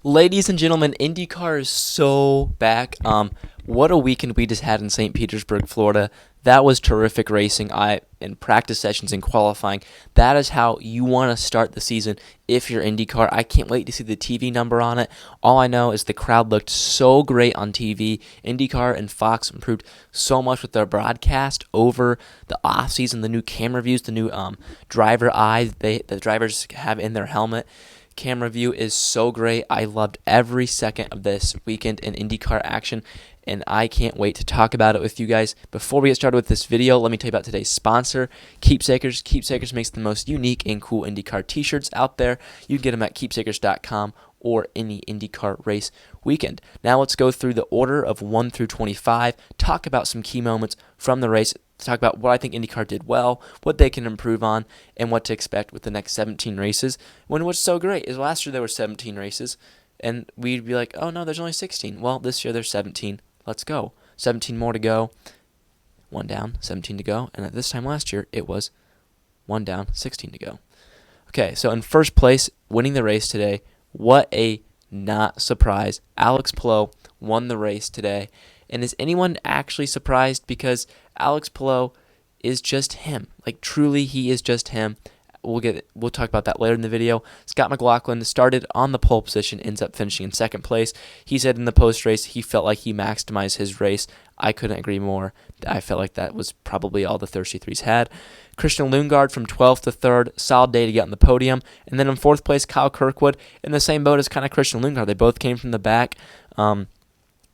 Ladies and gentlemen, IndyCar is so back. What a weekend we just had in St. Petersburg, Florida. That was terrific racing. In practice sessions and qualifying. That is how you want to start the season if you're IndyCar. I can't wait to see the TV number on it. All I know is the crowd looked so great on TV. IndyCar and Fox improved so much with their broadcast over the off season. The new camera views, the new driver eyes the drivers have in their helmet. Camera view is so great. I loved every second of this weekend in IndyCar action, and I can't wait to talk about it with you guys. Before we get started with this video, let me tell you about today's sponsor, Keepsakers. Keepsakers makes the most unique and cool IndyCar t-shirts out there. You can get them at keepsakers.com or any IndyCar race weekend. Now let's go through the order of 1 through 25, talk about some key moments from the race, talk about what I think IndyCar did well, what they can improve on, and what to expect with the next 17 races. What's so great is last year there were 17 races, and we'd be like, oh no, there's only 16. Well, this year there's 17. Let's go. 17 more to go. 1 down, 17 to go. And at this time last year, it was 1 down, 16 to go. Okay, so in first place, winning the race today, what a not surprise. Alex Palou won the race today. And is anyone actually surprised? Because Alex Palou is just him. Like, truly, he is just him. We'll talk about that later in the video. Scott McLaughlin started on the pole position, ends up finishing in second place. He said in the post-race he felt like he maximized his race. I couldn't agree more. I felt like that was probably all the Thirsty Threes had. Christian Lundgaard from 12th to 3rd, solid day to get on the podium. And then in 4th place, Kyle Kirkwood in the same boat as kind of Christian Lundgaard. They both came from the back.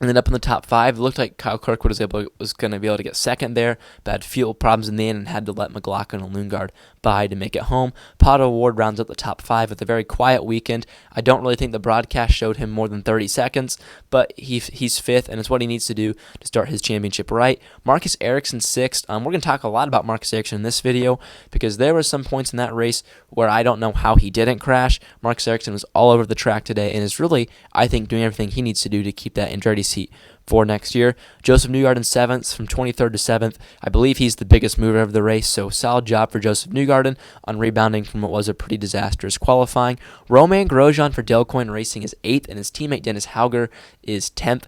And then up in the top 5, it looked like Kyle Kirkwood was going to be able to get second there, but had fuel problems in the end and had to let McLaughlin and Lundgaard by to make it home. Pato Ward rounds up the top 5 with a very quiet weekend. I don't really think the broadcast showed him more than 30 seconds, but he's 5th, and it's what he needs to do to start his championship right. Marcus Ericsson 6th. We're going to talk a lot about Marcus Ericsson in this video because there were some points in that race where I don't know how he didn't crash. Marcus Ericsson was all over the track today and is really, I think, doing everything he needs to do to keep that Andretti seat for next year. Joseph Newgarden in 7th from 23rd to 7th. I believe he's the biggest mover of the race, so solid job for Joseph Newgarden on rebounding from what was a pretty disastrous qualifying. Romain Grosjean for Dale Coyne Racing is 8th, and his teammate Dennis Hauger is 10th.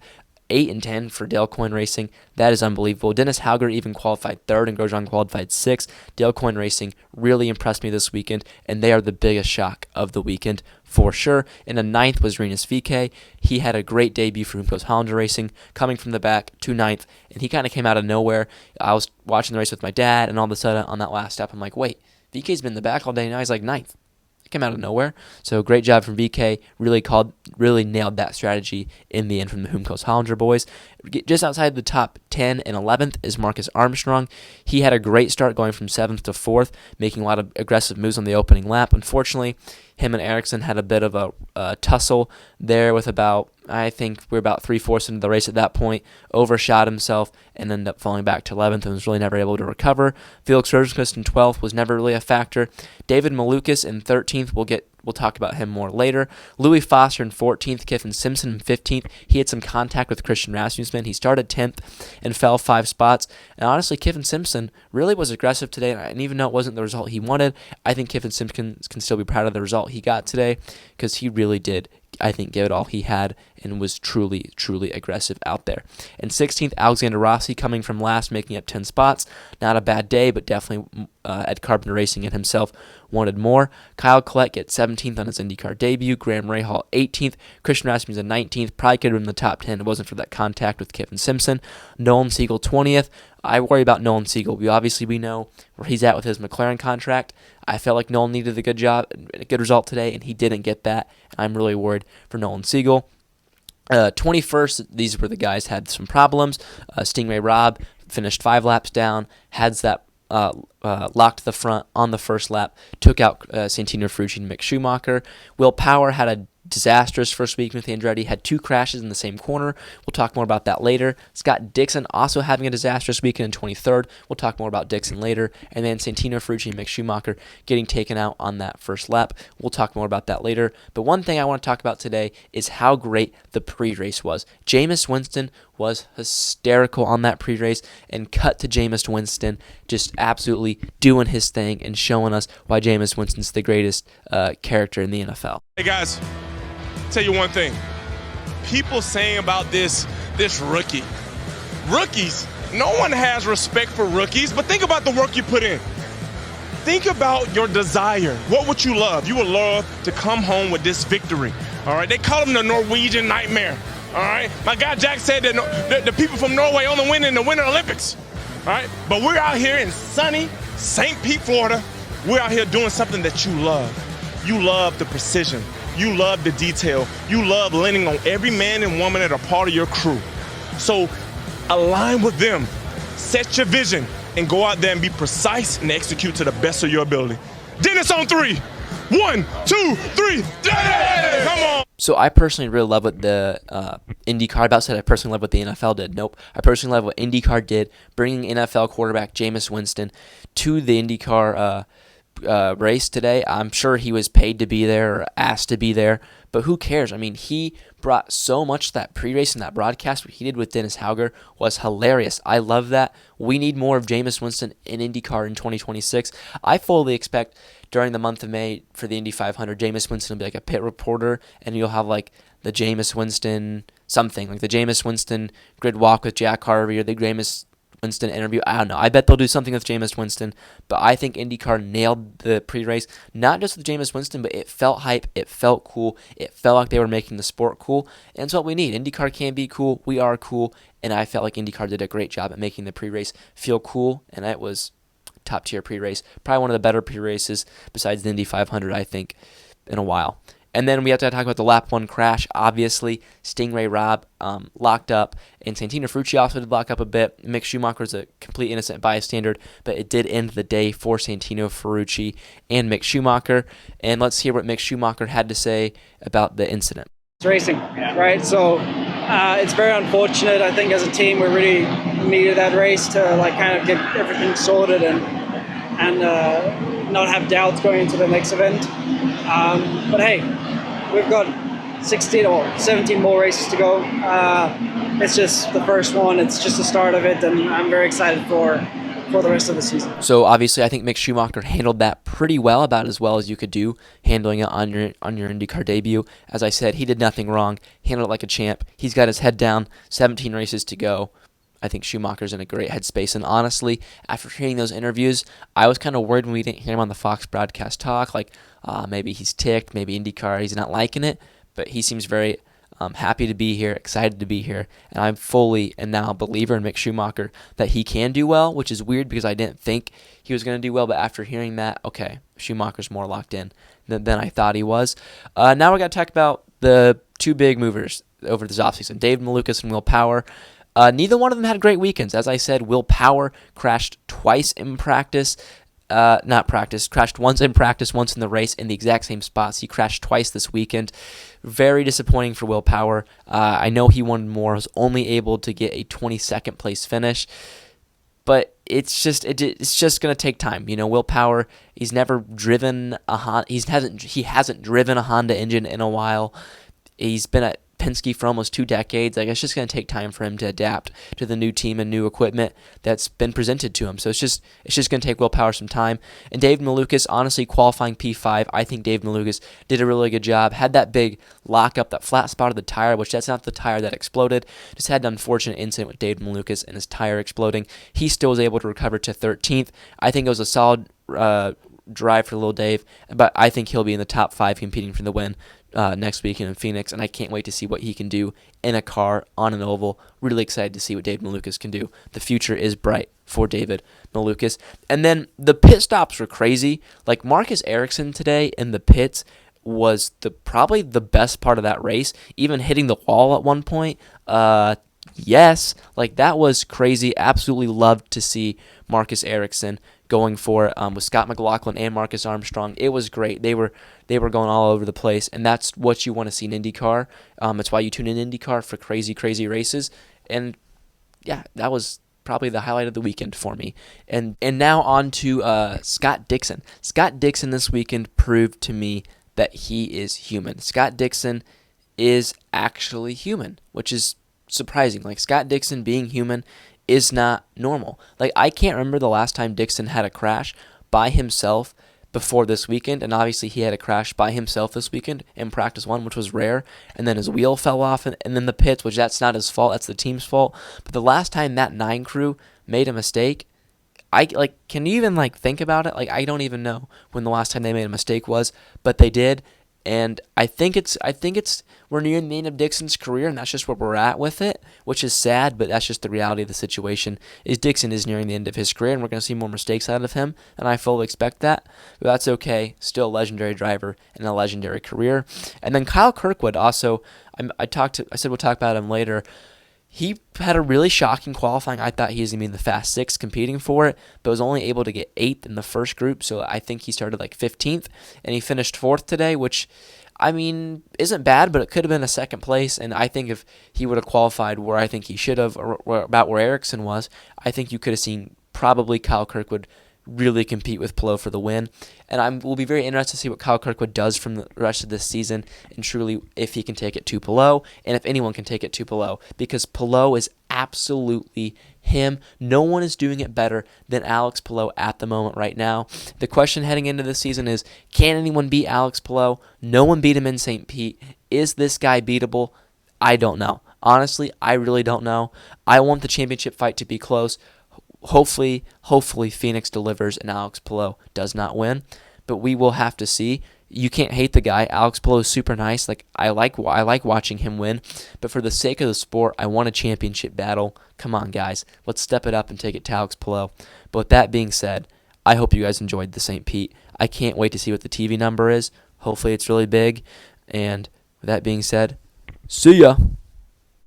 8 and 10 for Dale Coyne Racing. That is unbelievable. Dennis Hauger even qualified 3rd and Grosjean qualified 6th. Dale Coyne Racing really impressed me this weekend, and they are the biggest shock of the weekend for sure. And the 9th was Rinus VeeKay. He had a great debut for Humpos Hollander Racing, coming from the back to 9th, and he kind of came out of nowhere. I was watching the race with my dad, and all of a sudden on that last step, I'm like, wait, VeeKay's been in the back all day, now he's like 9th. Came out of nowhere. So great job from VeeKay. Really nailed that strategy in the end from the Humpos Hollander boys. Just outside the top 10 and 11th is Marcus Armstrong. He had a great start going from 7th to 4th, making a lot of aggressive moves on the opening lap. Unfortunately, him and Ericsson had a bit of a tussle there with I think we're about 3/4 into the race at that point, overshot himself and ended up falling back to 11th and was really never able to recover. Felix Rosenqvist in 12th was never really a factor. David Malukas in 13th, we'll talk about him more later. Louis Foster in 14th, Kiffin Simpson in 15th. He had some contact with Christian Rasmussen. He started 10th and fell 5 spots. And honestly, Kiffin Simpson really was aggressive today, and even though it wasn't the result he wanted, I think Kiffin Simpson can still be proud of the result he got today because he really did, I think, give it all he had and was truly, truly aggressive out there. And 16th, Alexander Rossi coming from last, making up 10 spots. Not a bad day, but definitely Ed Carpenter Racing and himself wanted more. Kyle Collette gets 17th on his IndyCar debut. Graham Rahal 18th. Christian Rasmussen 19th. Probably could have been in the top 10 if it wasn't for that contact with Kiffin Simpson. Nolan Siegel 20th. I worry about Nolan Siegel. We know where he's at with his McLaren contract. I felt like Nolan needed a good result today, and he didn't get that. I'm really worried for Nolan Siegel. 21st, these were the guys had some problems. Stingray Robb finished 5 laps down, had that locked the front on the first lap, took out Santino Ferrucci and Mick Schumacher. Will Power had a disastrous first week with Andretti, had 2 crashes in the same corner. We'll talk more about that later. Scott Dixon also having a disastrous weekend in 23rd. We'll talk more about Dixon later. And then Santino Ferrucci and Mick Schumacher getting taken out on that first lap. We'll talk more about that later. But one thing I want to talk about today is how great the pre-race was. Jameis Winston was hysterical on that pre-race, and cut to Jameis Winston just absolutely doing his thing and showing us why Jameis Winston's the greatest character in the NFL. Hey guys, tell you one thing. People saying about this rookie. Rookies, no one has respect for rookies, but think about the work you put in. Think about your desire. What would you love? You would love to come home with this victory. All right, they call him the Norwegian nightmare. All right, my guy Jack said that the people from Norway only win in the Winter Olympics. All right, but we're out here in sunny St. Pete, Florida. We're out here doing something that you love. You love the precision. You love the detail. You love leaning on every man and woman that are part of your crew. So align with them. Set your vision and go out there and be precise and execute to the best of your ability. Dennis on 3. 1, 2, 3. Dennis! Come on. So I personally really love what the IndyCar, about said I personally love what the NFL did. Nope. I personally love what IndyCar did, bringing NFL quarterback Jameis Winston to the IndyCar race today. I'm sure he was paid to be there or asked to be there, but who cares? I mean, he brought so much to that pre-race and that broadcast. What he did with Dennis Hauger was hilarious. I love that. We need more of Jameis Winston in IndyCar in 2026. I fully expect during the month of May for the Indy 500, Jameis Winston will be like a pit reporter, and you'll have like the Jameis Winston something, like the Jameis Winston grid walk with Jack Harvey or the Jameis Winston interview. I don't know. I bet they'll do something with Jameis Winston, but I think IndyCar nailed the pre-race, not just with Jameis Winston, but it felt hype, it felt cool, it felt like they were making the sport cool, and it's what we need. IndyCar can be cool, we are cool, and I felt like IndyCar did a great job at making the pre-race feel cool, and it was top-tier pre-race. Probably one of the better pre-races besides the Indy 500, I think, in a while. And then we have to talk about the Lap 1 crash. Obviously, Stingray Robb locked up, and Santino Ferrucci also did lock up a bit. Mick Schumacher is a complete innocent bystander, but it did end the day for Santino Ferrucci and Mick Schumacher. And let's hear what Mick Schumacher had to say about the incident. It's racing, right? So it's very unfortunate. I think as a team, we really needed that race to like kind of get everything sorted and not have doubts going into the next event. But hey, we've got 16 or 17 more races to go. It's just the first one. It's just the start of it, and I'm very excited for the rest of the season. So obviously, I think Mick Schumacher handled that pretty well, about as well as you could do, handling it on your IndyCar debut. As I said, he did nothing wrong, handled it like a champ. He's got his head down, 17 races to go. I think Schumacher's in a great headspace, and honestly, after hearing those interviews, I was kind of worried when we didn't hear him on the Fox broadcast talk, like maybe he's ticked, maybe IndyCar, he's not liking it, but he seems very happy to be here, excited to be here, and I'm fully and now a believer in Mick Schumacher that he can do well, which is weird because I didn't think he was going to do well, but after hearing that, okay, Schumacher's more locked in than I thought he was. Now we got to talk about the two big movers over this offseason, David Malukas and Will Power. Neither one of them had great weekends. As I said, Will Power crashed twice in practice. Crashed once in practice, once in the race in the exact same spots. He crashed twice this weekend. Very disappointing for Will Power. I know he wanted more, was only able to get a 22nd place finish, but it's just going to take time. You know, Will Power, he's never driven a Honda. He hasn't driven a Honda engine in a while. He's been at Penske for almost 2 decades. Like, it's just going to take time for him to adapt to the new team and new equipment that's been presented to him. So it's just going to take Will Power some time. And David Malukas, honestly, qualifying P5, I think David Malukas did a really good job. Had that big lockup, that flat spot of the tire, which that's not the tire that exploded. Just had an unfortunate incident with David Malukas and his tire exploding. He still was able to recover to 13th. I think it was a solid drive for Lil Dave, but I think he'll be in the top 5 competing for the win next weekend in Phoenix, and I can't wait to see what he can do in a car on an oval. Really excited to see what David Malukas can do. The future is bright for David Malukas. And then the pit stops were crazy. Like, Marcus Ericsson today in the pits was probably the best part of that race, even hitting the wall at one point. Yes, like, that was crazy. Absolutely loved to see Marcus Ericsson going for it with Scott McLaughlin and Marcus Armstrong. It was great. They were going all over the place, and that's what you want to see in IndyCar. It's why you tune in IndyCar for crazy, crazy races. And yeah, that was probably the highlight of the weekend for me. And now on to Scott Dixon. Scott Dixon this weekend proved to me that he is human. Scott Dixon is actually human, which is surprising. Like, Scott Dixon being human is not normal. Like, I can't remember the last time Dixon had a crash by himself before this weekend, and obviously he had a crash by himself this weekend in practice 1, which was rare, and then his wheel fell off and then the pits, which that's not his fault, that's the team's fault. But the last time that 9 crew made a mistake, can you even think about it? I don't even know when the last time they made a mistake was, but they did. And I think we're nearing the end of Dixon's career, and that's just where we're at with it, which is sad, but that's just the reality of the situation. Is Dixon is nearing the end of his career, and we're going to see more mistakes out of him, and I fully expect that. But that's okay. Still a legendary driver and a legendary career. And then Kyle Kirkwood also, I said we'll talk about him later. He had a really shocking qualifying. I thought he was going to be in the Fast Six competing for it, but was only able to get 8th in the first group, so I think he started 15th, and he finished 4th today, which, isn't bad, but it could have been a second place, and I think if he would have qualified where I think he should have, or about where Ericsson was, I think you could have seen probably Kyle Kirkwood really compete with Palou for the win. And will be very interested to see what Kyle Kirkwood does from the rest of this season, and truly if he can take it to Palou, and if anyone can take it to Palou, because Palou is absolutely him. No one is doing it better than Alex Palou at the moment right now. The question heading into this season is, can anyone beat Alex Palou? No one beat him in St. Pete. Is this guy beatable? I don't know. Honestly, I really don't know. I want the championship fight to be close. Hopefully Phoenix delivers and Alex Palou does not win, but we will have to see. You can't hate the guy. Alex Palou is super nice. I like watching him win, but for the sake of the sport, I want a championship battle. Come on, guys, let's step it up and take it to Alex Palou. But with that being said, I hope you guys enjoyed the St. Pete. I can't wait to see what the TV number is. Hopefully, it's really big. And with that being said, see ya.